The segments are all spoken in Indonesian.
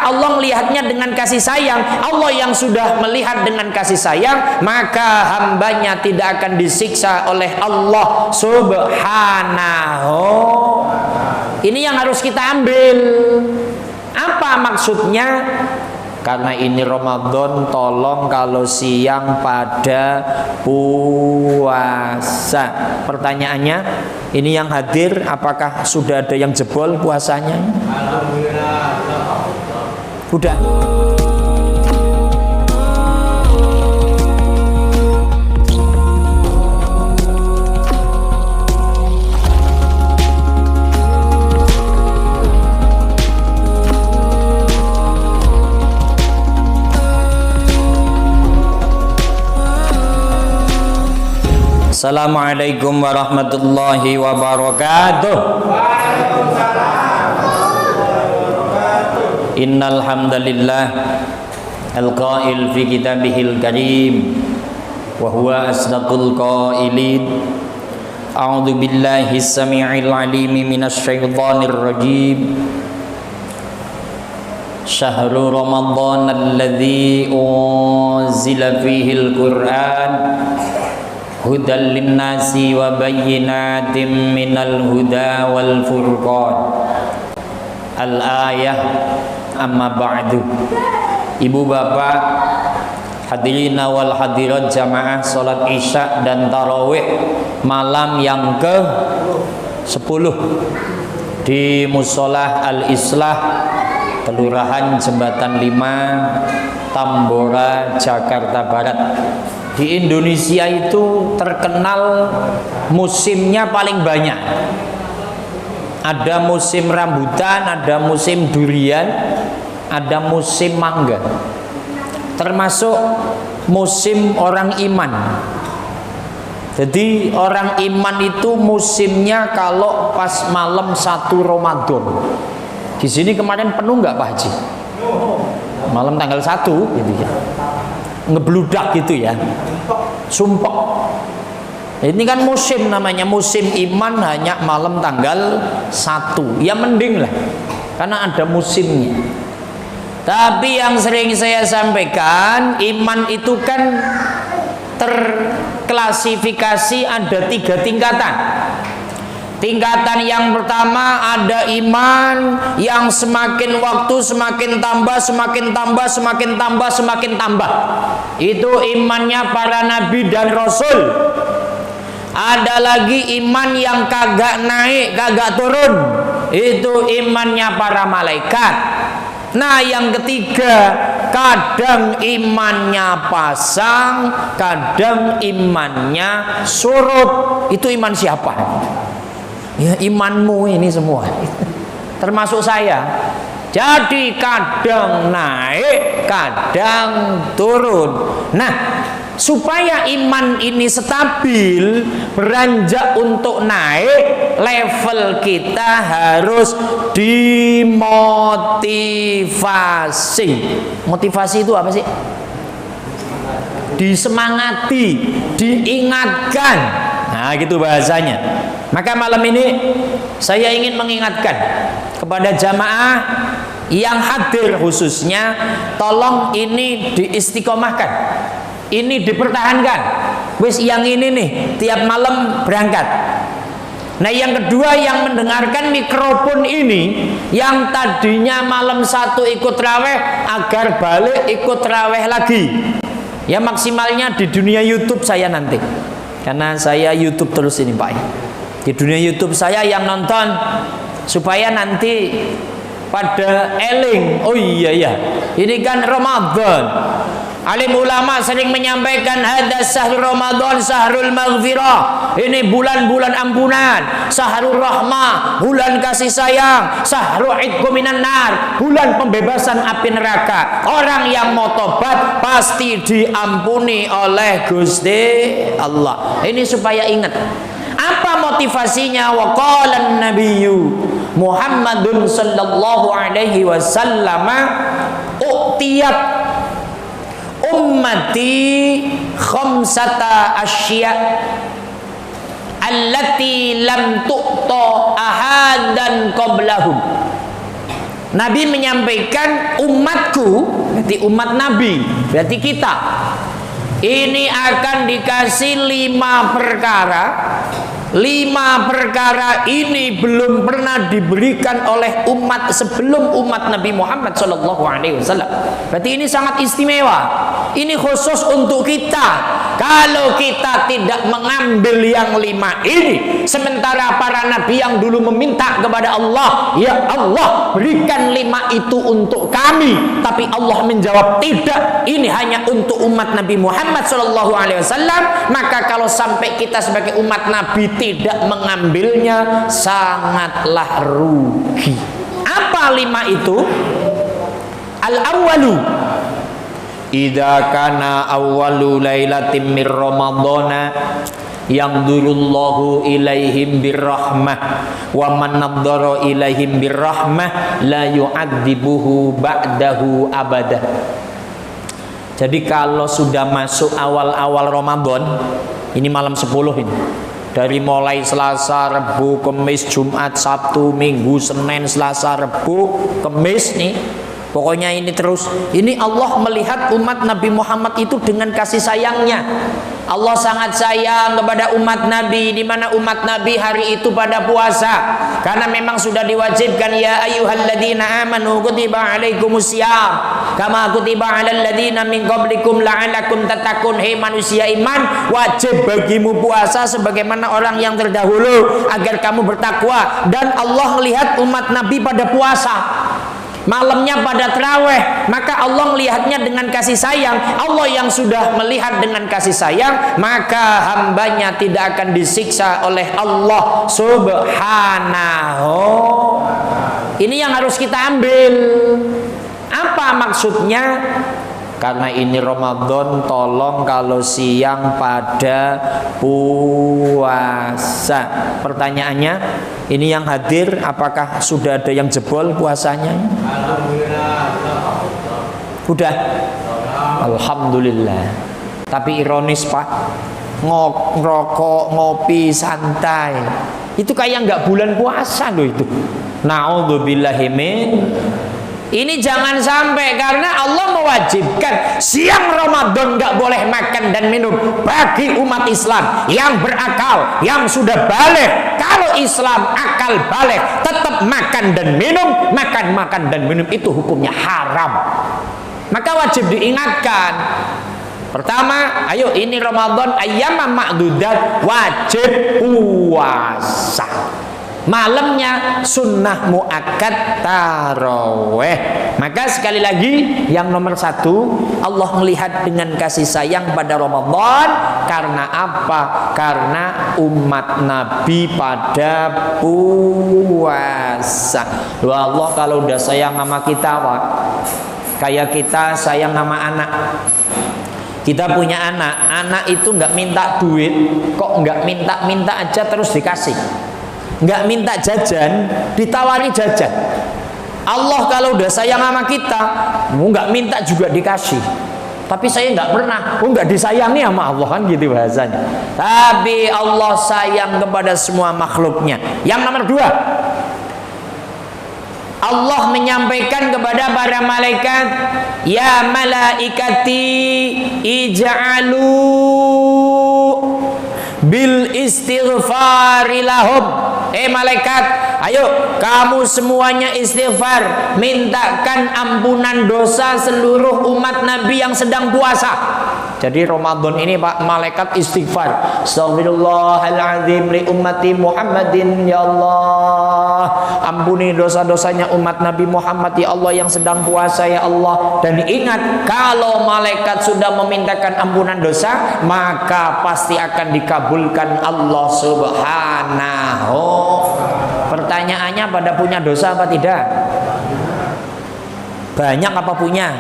Allah melihatnya dengan kasih sayang. Allah yang sudah melihat dengan kasih sayang, maka hambanya tidak akan disiksa oleh Allah Subhanahu. Ini yang harus kita ambil. Apa maksudnya? Karena ini Ramadan, tolong kalau siang pada puasa. Pertanyaannya, ini yang hadir, apakah sudah ada yang jebol puasanya? Alhamdulillah. Udah. Assalamualaikum warahmatullahi wabarakatuh. Innal hamdalillah al-qail fi kitabihil karim wa huwa asdaqul qailin. A'udzu billahi as-sami'il 'alim minasy syaithanir rajim. Syahrul Ramadan alladzi unzila fihil Qur'an hudal linnasi wa bayyinatin minal huda wal furqan. Al-ayah. Amma ba'du. Ibu bapak hadirin wal hadirat jamaah salat isya dan tarawih malam yang ke 10 di Musolah Al-Islah, Kelurahan Jembatan 5, Tambora, Jakarta Barat. Di Indonesia itu terkenal musimnya paling banyak. Ada musim rambutan, ada musim durian, ada musim mangga. Termasuk musim orang iman. Jadi orang iman itu musimnya kalau pas malam 1 Ramadan. Di sini kemarin penuh nggak Pak Haji? Malam tanggal 1 gitu ya. Ngebludak gitu ya, sumpah. Ini kan musim namanya, musim iman hanya malam tanggal 1. Ya mending lah, karena ada musimnya. Tapi yang sering saya sampaikan, iman itu kan terklasifikasi ada 3 tingkatan. Tingkatan yang pertama ada iman yang semakin waktu semakin tambah, semakin tambah, semakin tambah, semakin tambah. Itu imannya para nabi dan rasul. Ada lagi iman yang kagak naik, kagak turun. Itu imannya para malaikat. Nah, yang ketiga, kadang imannya pasang, kadang imannya surut. Itu iman siapa? Ya, imanmu ini semua. Termasuk saya. Jadi kadang naik, kadang turun. Nah, supaya iman ini stabil, beranjak untuk naik, level kita harus dimotivasi. Motivasi itu apa sih? Disemangati, diingatkan. Nah, gitu bahasanya. Maka malam ini saya ingin mengingatkan kepada jamaah yang hadir khususnya, tolong ini diistiqomahkan, ini dipertahankan. Wis yang ini nih tiap malam berangkat. Nah, yang kedua, yang mendengarkan mikrofon ini, yang tadinya malam 1 ikut raweh, agar balik ikut raweh lagi. Ya maksimalnya di dunia YouTube saya nanti, karena saya YouTube terus ini Pak. Di dunia YouTube saya yang nonton, supaya nanti pada eling. Oh iya ya, ini kan Ramadan. Alim ulama sering menyampaikan hadza syahrul Ramadan syahrul maghfirah. Ini bulan-bulan ampunan, syahrul rahmah, bulan kasih sayang, syahrul idqu minan nar, bulan pembebasan api neraka. Orang yang mau tobat pasti diampuni oleh Gusti Allah. Ini supaya ingat. Apa motivasinya? Wa qala an-nabiyyu Muhammadun sallallahu alaihi wasallam u'tiyat ummati khamsata asya allati lam tu'ta ahadan qablahum. Nabi menyampaikan umatku, berarti umat Nabi, berarti kita, ini akan dikasih 5 perkara. 5 perkara ini belum pernah diberikan oleh umat sebelum umat Nabi Muhammad SAW. Berarti ini sangat istimewa. Ini khusus untuk kita. Kalau kita tidak mengambil yang 5 ini, sementara para nabi yang dulu meminta kepada Allah, ya Allah berikan 5 itu untuk kami, tapi Allah menjawab tidak, ini hanya untuk umat Nabi Muhammad SAW. Maka kalau sampai kita sebagai umat Nabi tidak mengambilnya, sangatlah rugi. Apa 5 itu? Al-awwalu, idza kana awwalu lailatin min ramadhana yanzurullahu ilaihim birrahmah wa man nadhara ilaihim birrahmah la yu'adzibuhu ba'dahu abada. Jadi kalau sudah masuk awal-awal Ramadan, ini malam 10 ini, dari mulai Selasa, Rabu, Kamis, Jumat, Sabtu, Minggu, Senin, Selasa, Rabu, Kamis nih, pokoknya ini terus. Ini Allah melihat umat Nabi Muhammad itu dengan kasih sayangnya. Allah sangat sayang kepada umat Nabi, di mana umat Nabi hari itu pada puasa, karena memang sudah diwajibkan, ya ayyuhalladzina amanu kutiba alaikumusiyam kama kutiba alal ladzina min qablikum la'allakum tattaqun. Hei manusia iman, wajib bagimu puasa sebagaimana orang yang terdahulu agar kamu bertakwa. Dan Allah melihat umat Nabi pada puasa, malamnya pada tarawih, maka Allah melihatnya dengan kasih sayang. Allah yang sudah melihat dengan kasih sayang, maka hambanya tidak akan disiksa oleh Allah Subhanahu. Ini yang harus kita ambil. Apa maksudnya? Karena ini Ramadan, tolong kalau siang pada puasa. Pertanyaannya, ini yang hadir, apakah sudah ada yang jebol puasanya? Udah? Alhamdulillah. Tapi ironis Pak, ngerokok, ngopi, santai, itu kayak nggak bulan puasa loh itu. Na'udzubillahi min. Ini jangan sampai, karena Allah mewajibkan siang Ramadan nggak boleh makan dan minum bagi umat Islam yang berakal, yang sudah balik. Kalau Islam akal balik, tetap makan dan minum, makan dan minum itu hukumnya haram. Maka wajib diingatkan. Pertama, ayo ini Ramadan ayyamam ma'dudat, wajib puasa. Malamnya sunnah muakkad taraweh. Maka sekali lagi, yang nomor 1, Allah melihat dengan kasih sayang pada Ramadan. Karena apa? Karena umat Nabi pada puasa. Loh, Allah kalau udah sayang sama kita Pak, kayak kita sayang sama anak. Kita punya anak, anak itu nggak minta duit, kok nggak minta aja terus dikasih. Nggak minta jajan, ditawari jajan. Allah kalau udah sayang sama kita, nggak minta juga dikasih. Tapi saya nggak pernah, nggak disayangi sama Allah, kan gitu bahasanya. Tapi Allah sayang kepada semua makhluknya. Yang nomor 2, Allah menyampaikan kepada para malaikat, ya malaikati ij'alu bil istighfari lahum. Malaikat, ayo kamu semuanya istighfar, mintakan ampunan dosa seluruh umat Nabi yang sedang puasa. Jadi Ramadan ini Pak, malaikat istighfar, astaghfirullahaladzim li ummati Muhammadin, ya Allah ampuni dosa-dosanya umat Nabi Muhammad ya Allah yang sedang puasa ya Allah. Dan ingat, kalau malaikat sudah memintakan ampunan dosa, maka pasti akan dikabulkan Allah Subhanahu. Pertanyaannya, pada punya dosa apa tidak? Banyak apa punya?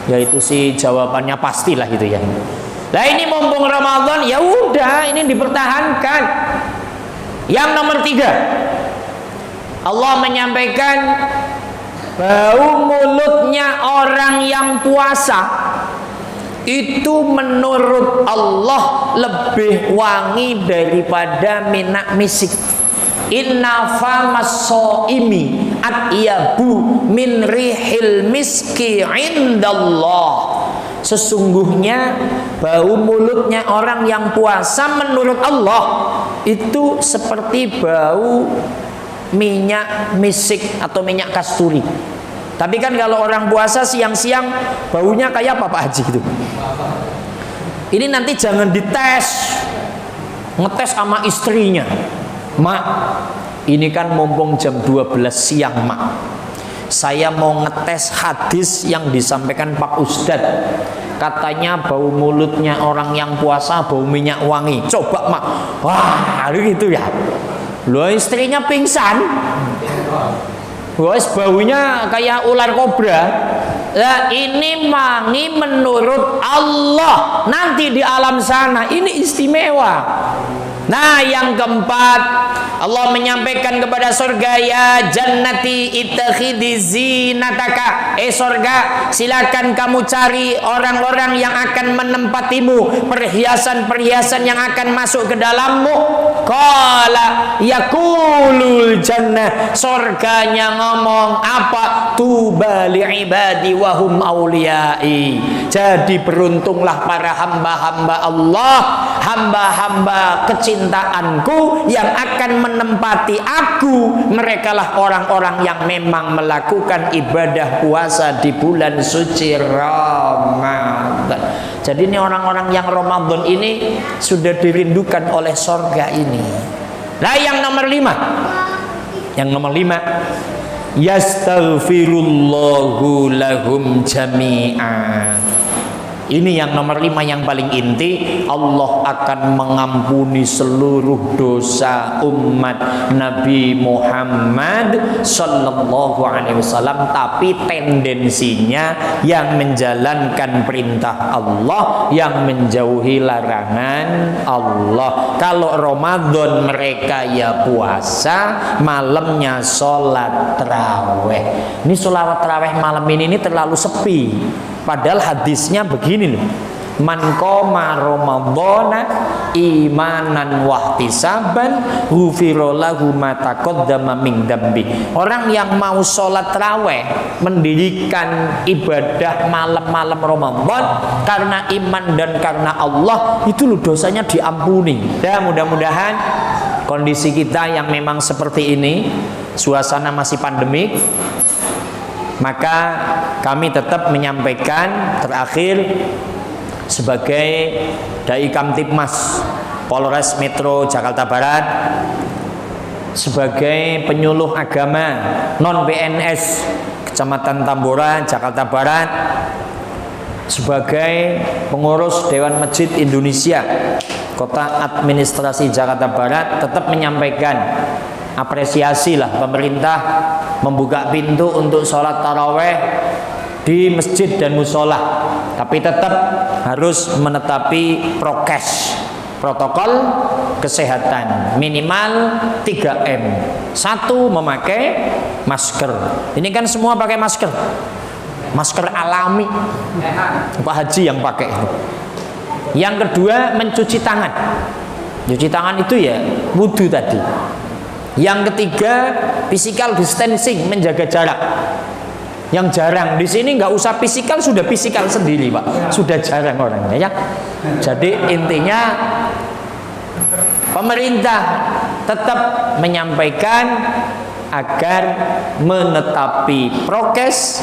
Yaitu sih jawabannya pastilah gitu ya. Nah ini mumpung Ramadan, ya udah ini dipertahankan. Yang nomor 3, Allah menyampaikan bau mulutnya orang yang puasa itu menurut Allah lebih wangi daripada minyak misik. Inna famas shaimi atyabu min rihil miski indallah. Sesungguhnya bau mulutnya orang yang puasa menurut Allah itu seperti bau minyak misik atau minyak kasturi. Tapi kan kalau orang puasa siang-siang baunya kayak apa Pak Haji gitu. Ini nanti jangan dites, ngetes sama istrinya. Mak, ini kan mumpung jam 12 siang mak, saya mau ngetes hadis yang disampaikan Pak Ustadz. Katanya bau mulutnya orang yang puasa bau minyak wangi. Coba mak. Wah gitu ya. Loh istrinya pingsan. Wes baunya kayak ular kobra. Lah ini wangi menurut Allah. Nanti di alam sana ini istimewa. Nah yang keempat, Allah menyampaikan kepada surga, ya jannati ittakhidhi zinataka. Surga, silakan kamu cari orang-orang yang akan menempatimu, perhiasan-perhiasan yang akan masuk ke dalammu. Qala yaqulul jannah, surganya ngomong apa? Tuba li ibadi wa hum auliyai. Jadi beruntunglah para hamba-hamba Allah, hamba-hamba kecintaanku yang akan menempati aku. Merekalah orang-orang yang memang melakukan ibadah puasa di bulan suci Ramadan. Jadi ini orang-orang yang Ramadan ini sudah dirindukan oleh surga ini. Nah yang nomor 5, yastaghfirullahu lahum jami'an. Ini yang nomor 5 yang paling inti. Allah akan mengampuni seluruh dosa umat Nabi Muhammad Sallallahu Alaihi Wasallam. Tapi tendensinya yang menjalankan perintah Allah, yang menjauhi larangan Allah. Kalau Ramadan mereka ya puasa, malamnya sholat taraweh. Ini sholat taraweh malam ini terlalu sepi. Padahal hadisnya begini loh. Man qoma ramadhana imanan wahtisaban ghufira lahu ma taqaddama min dambi. Orang yang mau sholat taraweh, mendirikan ibadah malam-malam Ramadan karena iman dan karena Allah, itu loh dosanya diampuni. Dan mudah-mudahan kondisi kita yang memang seperti ini, suasana masih pandemik, maka kami tetap menyampaikan terakhir sebagai Dai Kamtibmas Polres Metro Jakarta Barat, sebagai penyuluh agama non PNS Kecamatan Tambora Jakarta Barat, sebagai pengurus Dewan Masjid Indonesia Kota Administrasi Jakarta Barat, tetap menyampaikan apresiasi lah pemerintah membuka pintu untuk sholat taraweh di masjid dan musola, tapi tetap harus menetapi prokes, protokol kesehatan minimal 3M. 1, memakai masker. Ini kan semua pakai masker, masker alami, Pak Haji yang pakai. Yang kedua, mencuci tangan. Cuci tangan itu ya wudu tadi. Yang ketiga, physical distancing, menjaga jarak. Yang jarang di sini nggak usah physical, sudah physical sendiri Pak, sudah jarang orangnya ya. Jadi intinya pemerintah tetap menyampaikan agar menetapi prokes